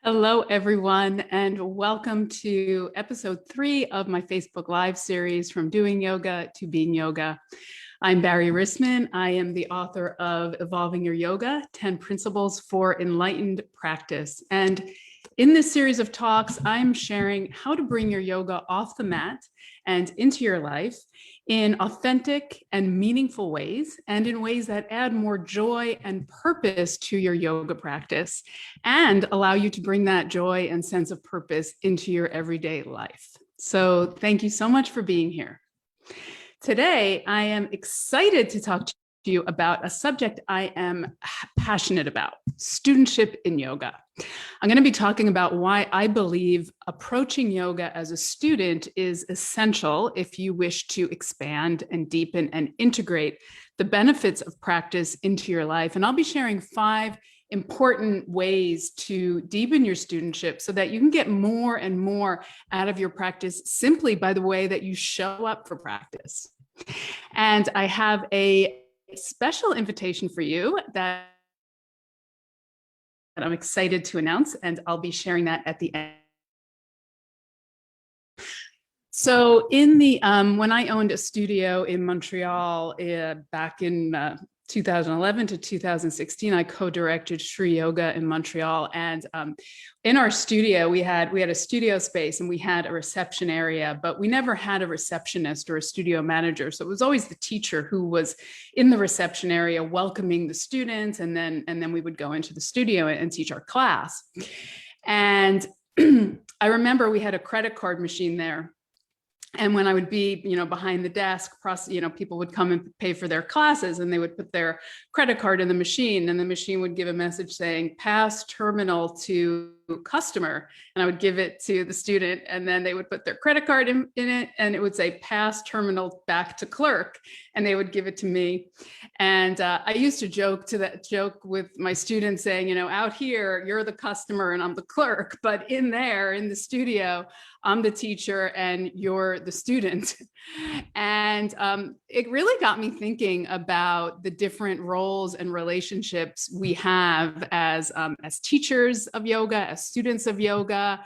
Hello, everyone, and welcome to episode 3 of my Facebook Live series, From Doing Yoga to Being Yoga. I'm Barrie Risman. I am the author of Evolving Your Yoga, 10 Principles for Enlightened Practice. And in this series of talks, I'm sharing how to bring your yoga off the mat and into your life in authentic and meaningful ways, and in ways that add more joy and purpose to your yoga practice and allow you to bring that joy and sense of purpose into your everyday life. So thank you so much for being here. Today, I am excited to talk to you about a subject I am passionate about, studentship in yoga. I'm going to be talking about why I believe approaching yoga as a student is essential if you wish to expand and deepen and integrate the benefits of practice into your life. And I'll be sharing 5 important ways to deepen your studentship so that you can get more and more out of your practice simply by the way that you show up for practice. And I have a special invitation for you that I'm excited to announce, and I'll be sharing that at the end. So in the when I owned a studio in Montreal back in 2011 to 2016, I co-directed Shri Yoga in Montreal. And in our studio, we had a studio space and we had a reception area, but we never had a receptionist or a studio manager. So it was always the teacher who was in the reception area welcoming the students. And then we would go into the studio and teach our class. And I remember we had a credit card machine there. And when I would be, behind the desk, people would come and pay for their classes, and they would put their credit card in the machine, and the machine would give a message saying, pass terminal to customer. And I would give it to the student, and then they would put their credit card in it, and it would say, pass terminal back to clerk. And they would give it to me. And I used to joke with my students saying, out here, you're the customer and I'm the clerk, but in the studio, I'm the teacher and you're the student. And it really got me thinking about the different roles and relationships we have as teachers of yoga, as students of yoga,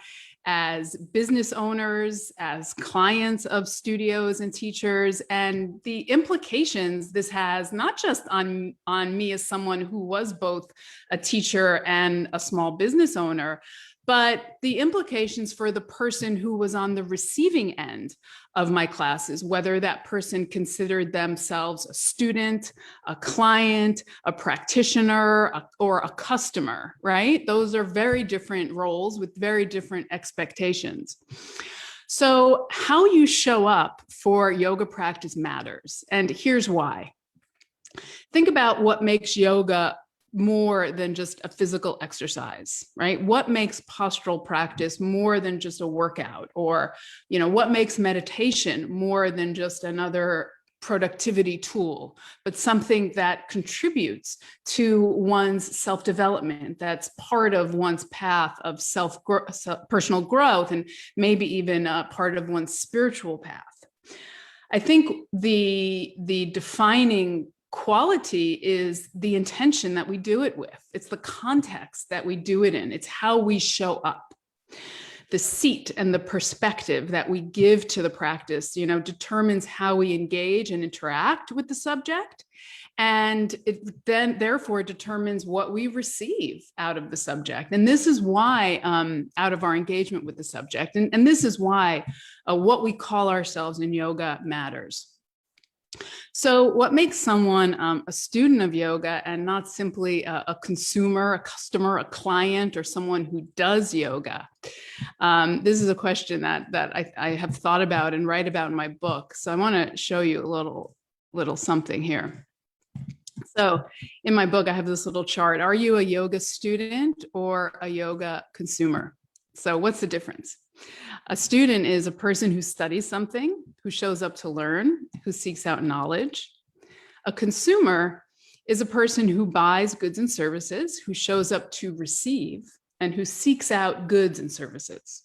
as business owners, as clients of studios and teachers, and the implications this has not just on me as someone who was both a teacher and a small business owner, but the implications for the person who was on the receiving end of my classes, whether that person considered themselves a student, a client, a practitioner, or a customer, right? Those are very different roles with very different expectations. So how you show up for yoga practice matters. And here's why. Think about what makes yoga more than just a physical exercise, right? What makes postural practice more than just a workout? Or, what makes meditation more than just another productivity tool, but something that contributes to one's self-development, that's part of one's path of personal growth, and maybe even part of one's spiritual path. I think the defining quality is the intention that we do it with. It's the context that we do it in. It's how we show up. The seat and the perspective that we give to the practice, determines how we engage and interact with the subject. And it then therefore determines what we receive out of the subject. And this is why, out of our engagement with the subject, and this is why what we call ourselves in yoga matters. So what makes someone a student of yoga and not simply a consumer, a customer, a client, or someone who does yoga? This is a question that I have thought about and write about in my book. So I want to show you a little something here. So in my book, I have this little chart. Are you a yoga student or a yoga consumer? So what's the difference? A student is a person who studies something, who shows up to learn, who seeks out knowledge. A consumer is a person who buys goods and services, who shows up to receive, and who seeks out goods and services.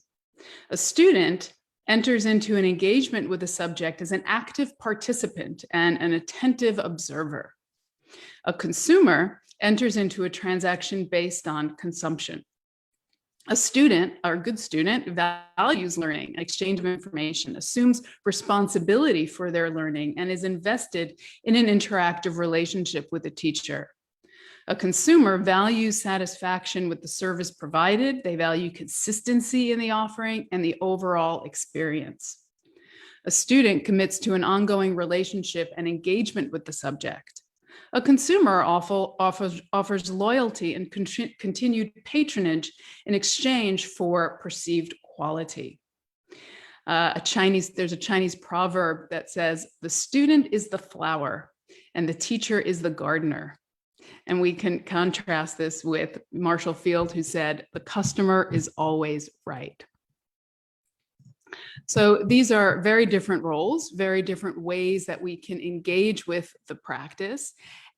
A student enters into an engagement with a subject as an active participant and an attentive observer. A consumer enters into a transaction based on consumption. A student, or a good student, values learning, exchange of information, assumes responsibility for their learning, and is invested in an interactive relationship with the teacher. A consumer values satisfaction with the service provided. They value consistency in the offering and the overall experience. A student commits to an ongoing relationship and engagement with the subject. A consumer offers loyalty and continued patronage in exchange for perceived quality. There's a Chinese proverb that says, the student is the flower and the teacher is the gardener. And we can contrast this with Marshall Field, who said, the customer is always right. So these are very different roles, very different ways that we can engage with the practice.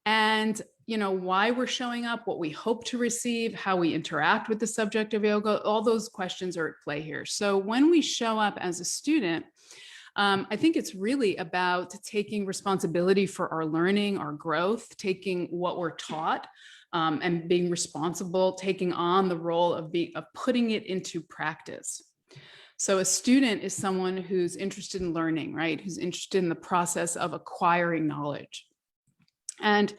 And why we're showing up, what we hope to receive, how we interact with the subject of yoga, all those questions are at play here. So when we show up as a student, I think it's really about taking responsibility for our learning, our growth, taking what we're taught, and being responsible, taking on the role of putting it into practice. So a student is someone who's interested in learning, right? Who's interested in the process of acquiring knowledge. And,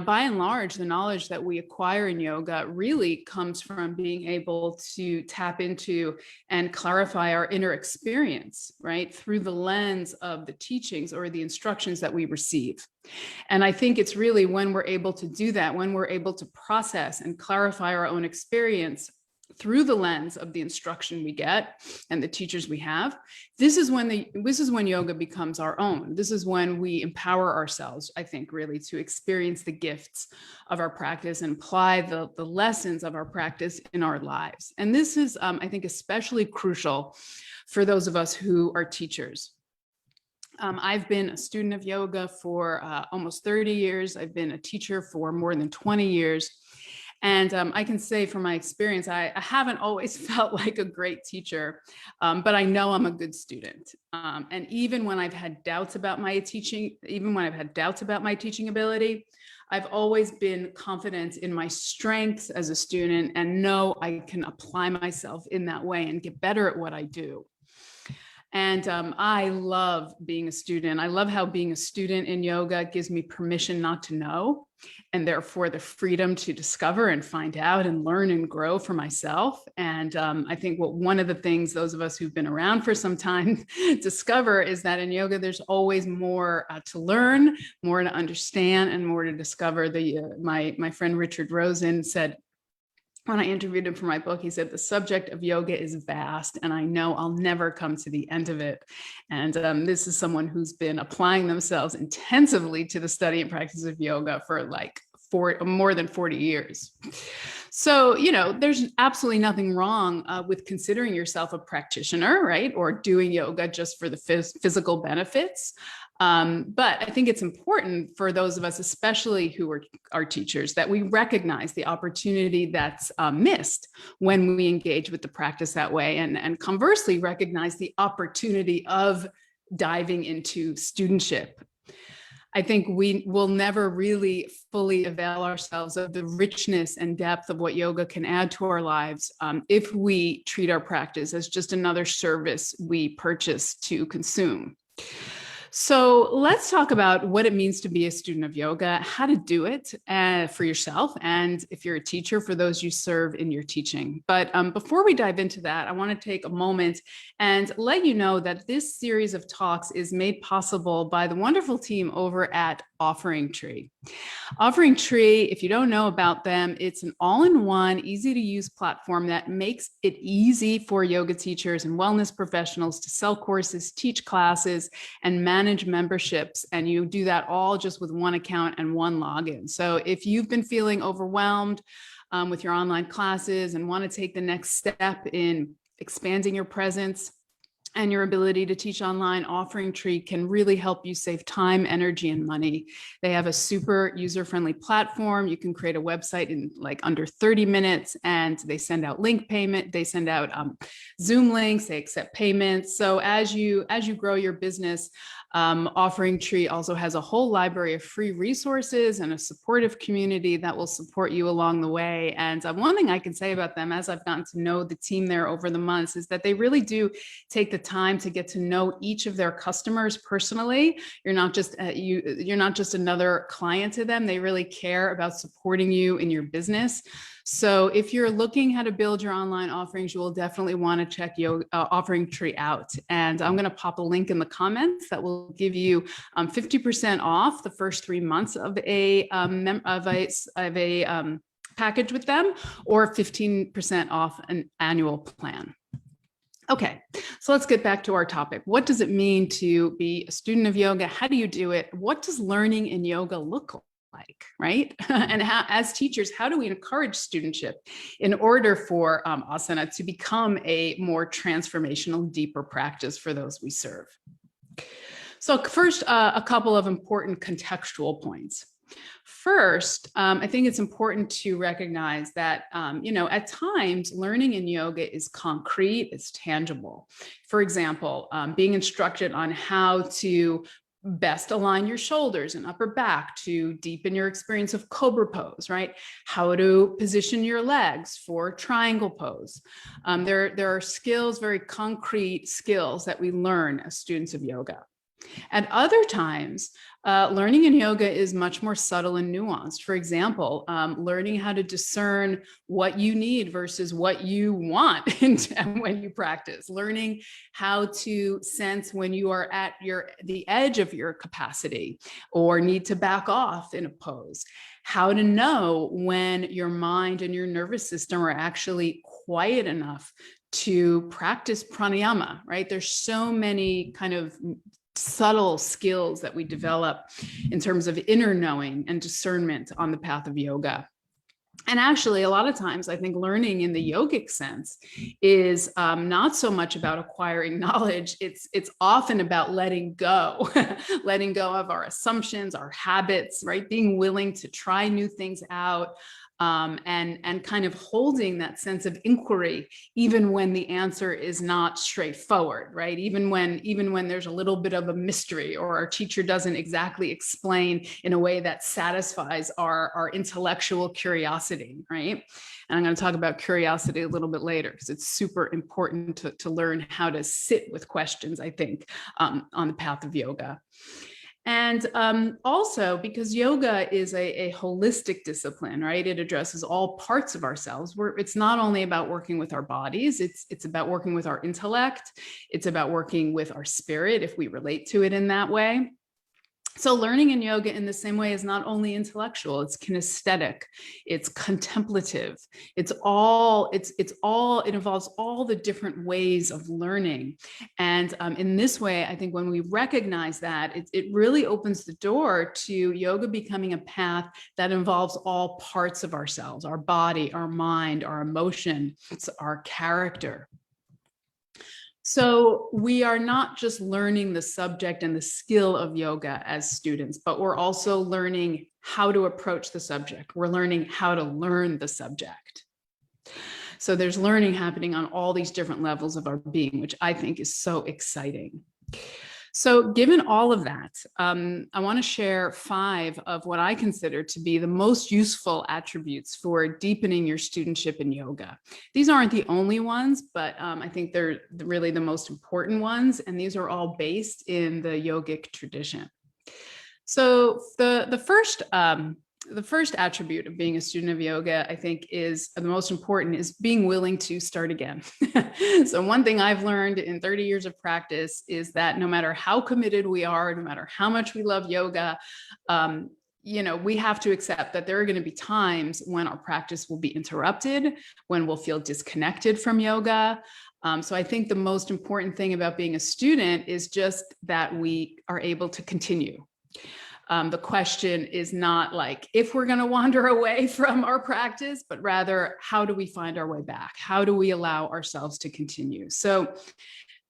by and large, the knowledge that we acquire in yoga really comes from being able to tap into and clarify our inner experience, right? Through the lens of the teachings or the instructions that we receive. And I think it's really when we're able to do that, when we're able to process and clarify our own experience through the lens of the instruction we get and the teachers we have, this is when yoga becomes our own. This is when we empower ourselves, I think, really to experience the gifts of our practice and apply the lessons of our practice in our lives. And this is, I think, especially crucial for those of us who are teachers. I've been a student of yoga for almost 30 years. I've been a teacher for more than 20 years. And I can say from my experience, I haven't always felt like a great teacher, but I know I'm a good student. And even when I've had doubts about my teaching, ability, I've always been confident in my strengths as a student and know I can apply myself in that way and get better at what I do. And I love being a student. I love how being a student in yoga gives me permission not to know, and therefore the freedom to discover and find out and learn and grow for myself. And I think one of the things those of us who've been around for some time discover is that in yoga, there's always more to learn, more to understand, and more to discover. My friend Richard Rosen said, when I interviewed him for my book, he said, the subject of yoga is vast, and I know I'll never come to the end of it. And this is someone who's been applying themselves intensively to the study and practice of yoga for more than 40 years. So, there's absolutely nothing wrong with considering yourself a practitioner, right? Or doing yoga just for the physical benefits. But I think it's important for those of us, especially who are teachers, that we recognize the opportunity that's missed when we engage with the practice that way, and conversely recognize the opportunity of diving into studentship. I think we will never really fully avail ourselves of the richness and depth of what yoga can add to our lives if we treat our practice as just another service we purchase to consume. So let's talk about what it means to be a student of yoga, how to do it for yourself, and if you're a teacher, for those you serve in your teaching. But before we dive into that, I want to take a moment and let you know that this series of talks is made possible by the wonderful team over at Offering Tree. Offering Tree, if you don't know about them, it's an all-in-one, easy-to-use platform that makes it easy for yoga teachers and wellness professionals to sell courses, teach classes, and manage memberships. And you do that all just with one account and one login. So if you've been feeling overwhelmed with your online classes and want to take the next step in expanding your presence and your ability to teach online, Offering Tree can really help you save time, energy, and money. They have a super user-friendly platform. You can create a website in under 30 minutes, and they send out link payment. They send out Zoom links. They accept payments. So as you grow your business, Offering Tree also has a whole library of free resources and a supportive community that will support you along the way. And one thing I can say about them, as I've gotten to know the team there over the months, is that they really do take the time to get to know each of their customers personally. You're not just you're not just another client to them. They really care about supporting you in your business. So if you're looking how to build your online offerings, you will definitely want to check Offering Tree out. And I'm going to pop a link in the comments that will give you 50% off the first 3 months of a package with them, or 15% off an annual plan. Okay, so let's get back to our topic. What does it mean to be a student of yoga? How do you do it? What does learning in yoga look like, right? And how, as teachers, how do we encourage studentship in order for asana to become a more transformational, deeper practice for those we serve? So first, a couple of important contextual points. First, I think it's important to recognize that, at times learning in yoga is concrete, it's tangible. For example, being instructed on how to best align your shoulders and upper back to deepen your experience of cobra pose, right? How to position your legs for triangle pose. There are skills, very concrete skills that we learn as students of yoga. At other times, learning in yoga is much more subtle and nuanced. For example, learning how to discern what you need versus what you want when you practice. Learning how to sense when you are at the edge of your capacity or need to back off in a pose. How to know when your mind and your nervous system are actually quiet enough to practice pranayama, right? There's so many kind of subtle skills that we develop in terms of inner knowing and discernment on the path of yoga. And actually, a lot of times, I think learning in the yogic sense is not so much about acquiring knowledge. It's often about letting go, letting go of our assumptions, our habits, right? Being willing to try new things out. And kind of holding that sense of inquiry, even when the answer is not straightforward, right? Even when there's a little bit of a mystery, or our teacher doesn't exactly explain in a way that satisfies our intellectual curiosity, right? And I'm going to talk about curiosity a little bit later, because it's super important to learn how to sit with questions, I think, on the path of yoga. And also, because yoga is a holistic discipline, right? It addresses all parts of ourselves. It's not only about working with our bodies, it's about working with our intellect. It's about working with our spirit, if we relate to it in that way. So learning in yoga in the same way is not only intellectual, it's kinesthetic, it's contemplative, it involves all the different ways of learning. And in this way, I think when we recognize that, it really opens the door to yoga becoming a path that involves all parts of ourselves, our body, our mind, our emotion, our character. So we are not just learning the subject and the skill of yoga as students, but we're also learning how to approach the subject. We're learning how to learn the subject. So there's learning happening on all these different levels of our being, which I think is so exciting. So given all of that, I want to share 5 of what I consider to be the most useful attributes for deepening your studentship in yoga. These aren't the only ones, but I think they're really the most important ones. And these are all based in the yogic tradition. So the first attribute of being a student of yoga, I think, is the most important, is being willing to start again. So one thing I've learned in 30 years of practice is that no matter how committed we are, no matter how much we love yoga, we have to accept that there are going to be times when our practice will be interrupted, when we'll feel disconnected from yoga. So I think the most important thing about being a student is just that we are able to continue. The question is not like if we're going to wander away from our practice, but rather how do we find our way back? How do we allow ourselves to continue? So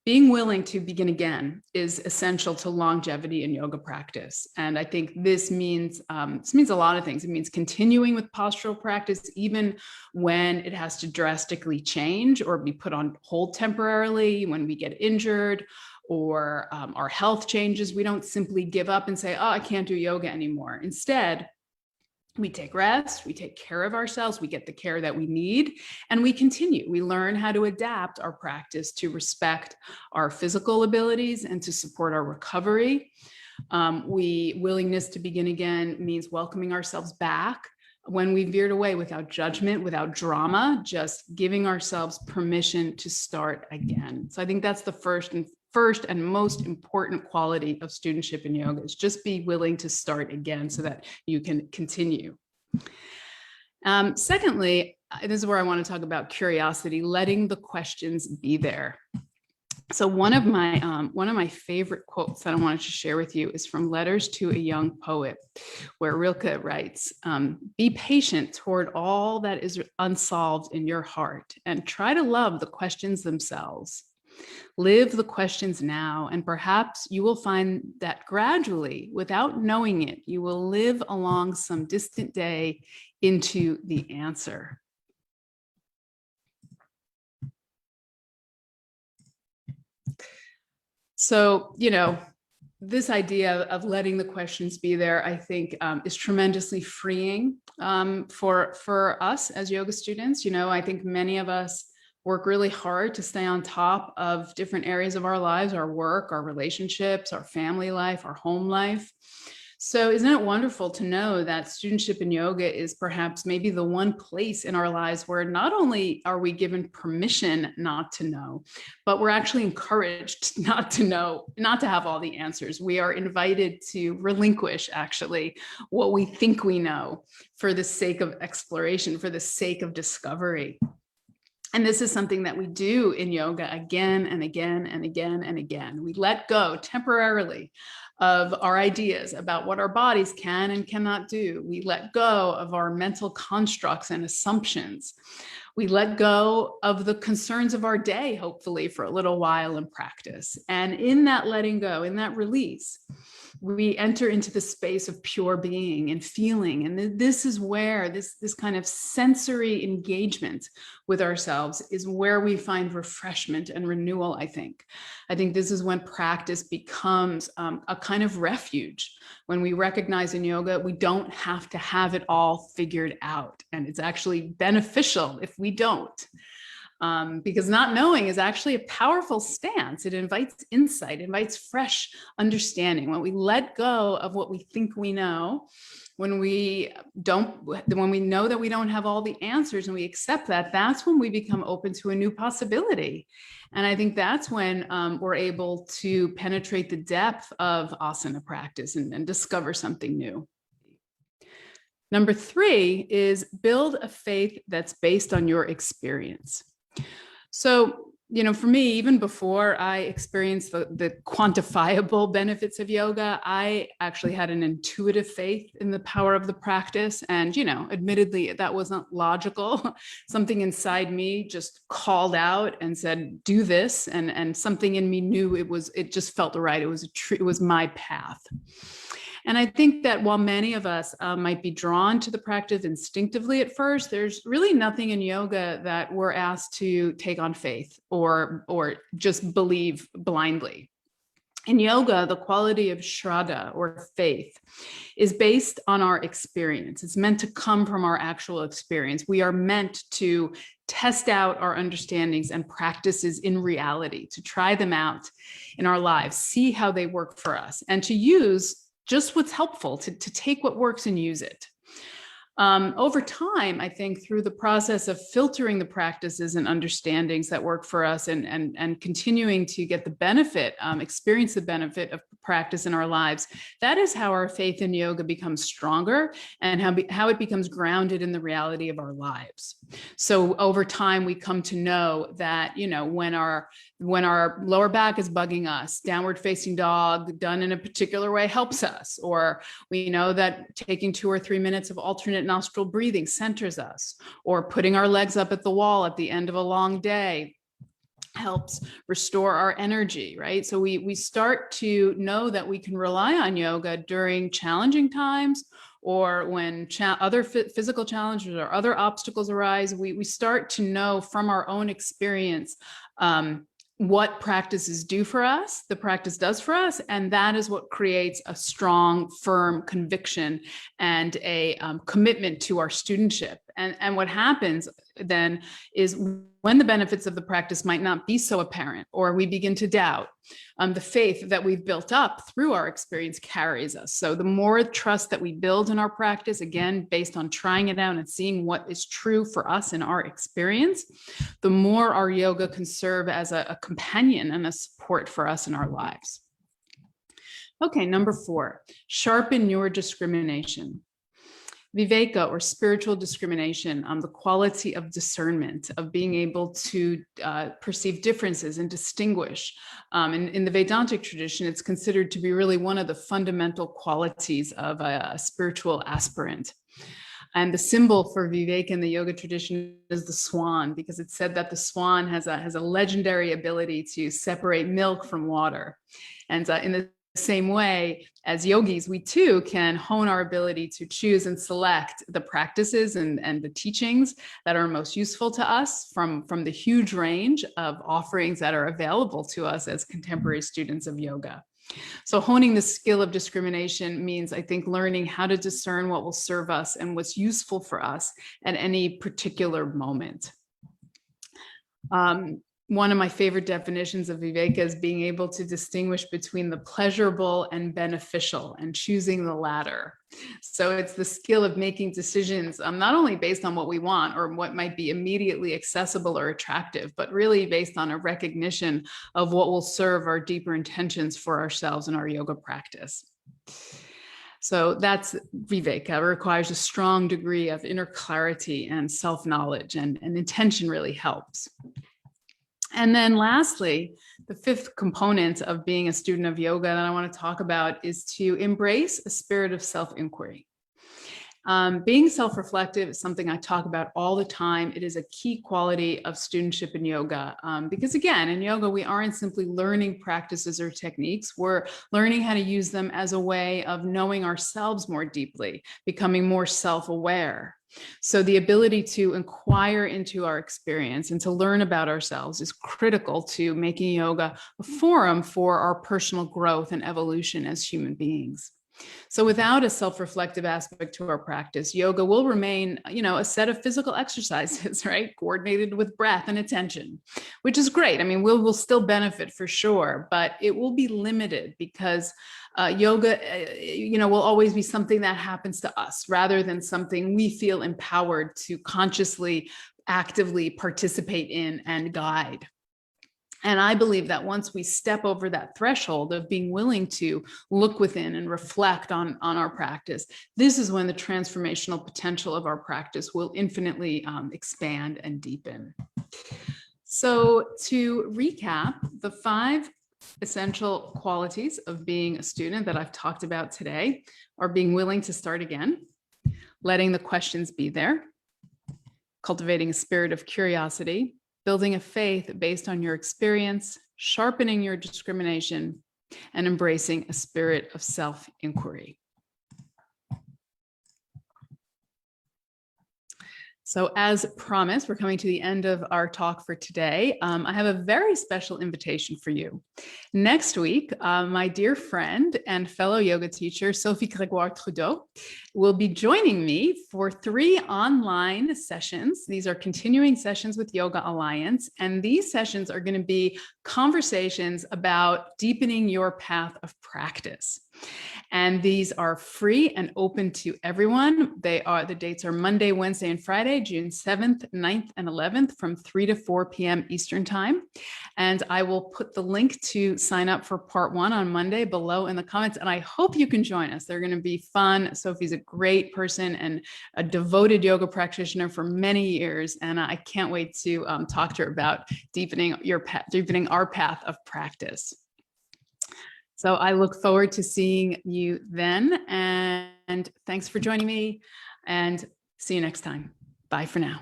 being willing to begin again is essential to longevity in yoga practice. And I think this means a lot of things. It means continuing with postural practice, even when it has to drastically change or be put on hold temporarily, when we get injured, or our health changes, we don't simply give up and say, oh, I can't do yoga anymore. Instead, we take rest, we take care of ourselves, we get the care that we need, and we continue. We learn how to adapt our practice to respect our physical abilities and to support our recovery. Willingness to begin again means welcoming ourselves back when we veered away, without judgment, without drama, just giving ourselves permission to start again. So I think that's the first and most important quality of studentship in yoga, is just be willing to start again so that you can continue. Secondly, this is where I want to talk about curiosity, letting the questions be there. So one of my favorite quotes that I wanted to share with you is from Letters to a Young Poet, where Rilke writes, be patient toward all that is unsolved in your heart and try to love the questions themselves. Live the questions now, and perhaps you will find that gradually, without knowing it, you will live along some distant day into the answer. So, this idea of letting the questions be there, I think, is tremendously freeing for us as yoga students. I think many of us work really hard to stay on top of different areas of our lives, our work, our relationships, our family life, our home life. So isn't it wonderful to know that studentship in yoga is perhaps maybe the one place in our lives where not only are we given permission not to know, but we're actually encouraged not to know, not to have all the answers. We are invited to relinquish actually what we think we know for the sake of exploration, for the sake of discovery. And this is something that we do in yoga again and again and again and again. We let go temporarily of our ideas about what our bodies can and cannot do. We let go of our mental constructs and assumptions. We let go of the concerns of our day, hopefully, for a little while in practice. And in that letting go, in that release, we enter into the space of pure being and feeling. And this is where this kind of sensory engagement with ourselves is where we find refreshment and renewal, I think. I think this is when practice becomes a kind of refuge. When we recognize in yoga, we don't have to have it all figured out. And it's actually beneficial if we don't. Because not knowing is actually a powerful stance. It invites insight, invites fresh understanding. When we let go of what we think we know, when we know that we don't have all the answers and we accept that, that's when we become open to a new possibility. And I think that's when we're able to penetrate the depth of asana practice and discover something new. Number 3 is build a faith that's based on your experience. So, for me, even before I experienced the quantifiable benefits of yoga, I actually had an intuitive faith in the power of the practice. And, admittedly, that wasn't logical. Something inside me just called out and said, do this. And something in me knew it just felt right. It was my path. And I think that while many of us might be drawn to the practice instinctively at first, there's really nothing in yoga that we're asked to take on faith or just believe blindly. In yoga, the quality of shraddha or faith is based on our experience. It's meant to come from our actual experience. We are meant to test out our understandings and practices in reality, to try them out in our lives, see how they work for us, and to use just what's helpful, to take what works and use it. Over time, I think through the process of filtering the practices and understandings that work for us and continuing to get the benefit, experience the benefit of practice in our lives, that is how our faith in yoga becomes stronger and how it becomes grounded in the reality of our lives. So over time, we come to know that, when our lower back is bugging us, downward facing dog done in a particular way helps us, or we know that taking 2 or 3 minutes of alternate nostril breathing centers us, or putting our legs up at the wall at the end of a long day helps restore our energy, right? So we start to know that we can rely on yoga during challenging times, or when other physical challenges or other obstacles arise. We start to know from our own experience what practices do for us, the practice does for us, and that is what creates a strong, firm conviction and a commitment to our studentship. And what happens then is when the benefits of the practice might not be so apparent, or we begin to doubt, the faith that we've built up through our experience carries us. So the more trust that we build in our practice, again, based on trying it out and seeing what is true for us in our experience, the more our yoga can serve as a companion and a support for us in our lives. Okay, number 4, sharpen your discrimination. Viveka, or spiritual discrimination, the quality of discernment, of being able to perceive differences and distinguish. In the Vedantic tradition, it's considered to be really one of the fundamental qualities of a spiritual aspirant. And the symbol for Viveka in the yoga tradition is the swan, because it's said that the swan has a legendary ability to separate milk from water. And in the same way, as yogis, we too can hone our ability to choose and select the practices and the teachings that are most useful to us from the huge range of offerings that are available to us as contemporary students of yoga. So honing the skill of discrimination means, I think, learning how to discern what will serve us and what's useful for us at any particular moment. One of my favorite definitions of Viveka is being able to distinguish between the pleasurable and beneficial and choosing the latter. So it's the skill of making decisions not only based on what we want or what might be immediately accessible or attractive, but really based on a recognition of what will serve our deeper intentions for ourselves in our yoga practice. So that's Viveka. It requires a strong degree of inner clarity and self-knowledge, and intention really helps. And then lastly, the 5th component of being a student of yoga that I want to talk about is to embrace a spirit of self-inquiry. Being self-reflective is something I talk about all the time. It is a key quality of studentship in yoga, because again, in yoga, we aren't simply learning practices or techniques. We're learning how to use them as a way of knowing ourselves more deeply, becoming more self-aware. So the ability to inquire into our experience and to learn about ourselves is critical to making yoga a forum for our personal growth and evolution as human beings. So without a self-reflective aspect to our practice, yoga will remain, a set of physical exercises, right? Coordinated with breath and attention, which is great. I mean, we'll still benefit for sure, but it will be limited because yoga, will always be something that happens to us rather than something we feel empowered to consciously, actively participate in and guide. And I believe that once we step over that threshold of being willing to look within and reflect on our practice, this is when the transformational potential of our practice will infinitely expand and deepen. So to recap, the 5 essential qualities of being a student that I've talked about today are being willing to start again, letting the questions be there, cultivating a spirit of curiosity, building a faith based on your experience, sharpening your discrimination, and embracing a spirit of self-inquiry. So as promised, we're coming to the end of our talk for today. I have a very special invitation for you. Next week, my dear friend and fellow yoga teacher, Sophie Gregoire-Trudeau, will be joining me for 3 online sessions. These are continuing sessions with Yoga Alliance, and these sessions are going to be conversations about deepening your path of practice. And these are free and open to everyone. The dates are Monday, Wednesday, and Friday, June 7th, 9th, and 11th from 3 to 4 p.m. Eastern time. And I will put the link to sign up for part 1 on Monday below in the comments. And I hope you can join us. They're going to be fun. Sophie's a great person and a devoted yoga practitioner for many years. And I can't wait to talk to her about deepening our path of practice. So I look forward to seeing you then, and thanks for joining me, and see you next time. Bye for now.